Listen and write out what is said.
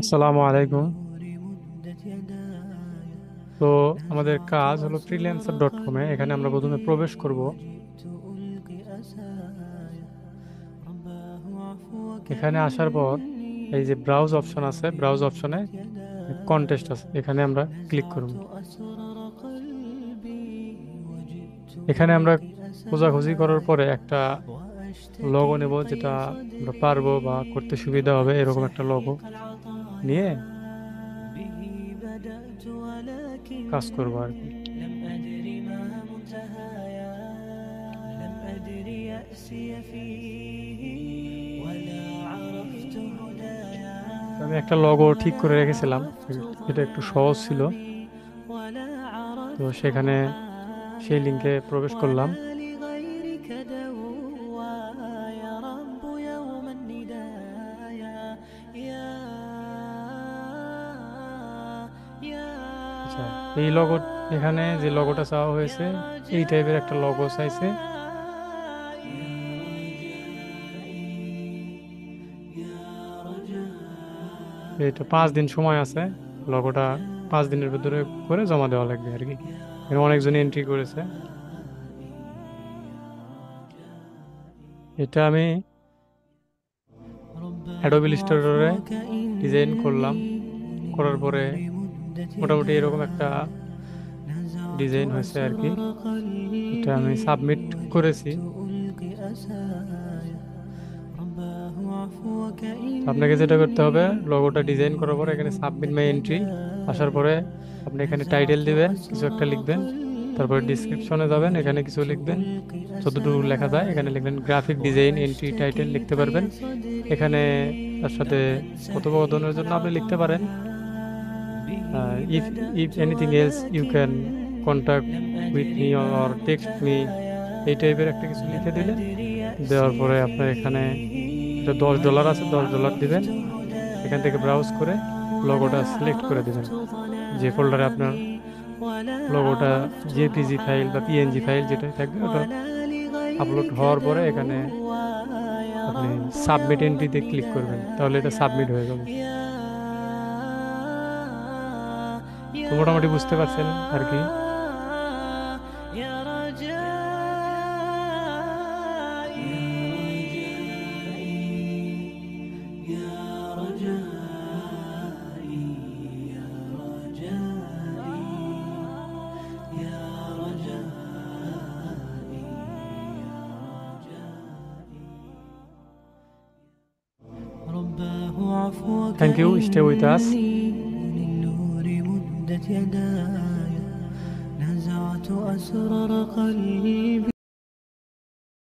আসসালামু আলাইকুম। তো আমাদের কাজ হলো freelancer.com এ। এখানে আমরা প্রথমে প্রবেশ করব। এখানে আসার পর এই যে ব্রাউজ অপশন আছে, ব্রাউজ অপশনে কন্টেস্ট আছে, এখানে আমরা ক্লিক করব। এখানে আমরা খোঁজাখুঁজি করার পরে একটা লোগো নেব, যেটা আমরা পারবো বা করতে সুবিধা হবে এরকম একটা লোগো নিয়ে কাজ করবো আর কি। তো আমি একটা লোগো ঠিক করে রেখেছিলাম, এটা একটু সহজ ছিল। তো সেখানে সেই লিঙ্কে প্রবেশ করলাম। আচ্ছা, এই লগো, এখানে যে লগোটা চাওয়া হয়েছে এই টাইপের একটা লগো চাইছে। এটা 5 দিন সময় আছে লগোটা, 5 দিনের ভিতরে করে জমা দেওয়া লাগবে আর কি। এখানে অনেকজন এন্ট্রি করেছে। এটা আমি অ্যাডোবি ইলাস্ট্রেটরে ডিজাইন করলাম, করার পরে মোটামুটি এরকম একটা ডিজাইন হয়েছে আর কি। এটা আমি সাবমিট করেছি। আপনাকে যেটা করতে হবে, লোগোটা ডিজাইন করার পরে এখানে সাবমিট মাই এন্ট্রি আসার পরে আপনি এখানে টাইটেল দিবেন, কিছু একটা লিখবেন। তারপরে ডিসক্রিপশনে যাবেন, এখানে কিছু লিখবেন, যতটুকু লেখা যায় এখানে লিখবেন। গ্রাফিক ডিজাইন এন্ট্রি টাইটেল লিখতে পারবেন এখানে। তার সাথে কথোপকথনের জন্য আপনি লিখতে পারেন if if anything else you can contact with me or text me, এই টাইপের একটা কিছু লিখে দিলেন। দেওয়ার পরে আপনার এখানে এটা $10 আছে, $10 দিবেন। এখান থেকে ব্রাউজ করে লোগোটা সিলেক্ট করে দিবেন। যে ফোল্ডারে আপনার লোগোটা জেপিজি ফাইল বা পিএনজি ফাইল যেটাই থাকবে ওটা আপলোড হওয়ার পরে এখানে আপনি সাবমিট এন্ট্রিতে ক্লিক করবেন, তাহলে এটা সাবমিট হয়ে যাবে। তো মোটামুটি বুঝতে পারছেন আর কি। رباه عفوك thank you, stay with us. إني للنور مدت يداي نزعت أسرار قلبي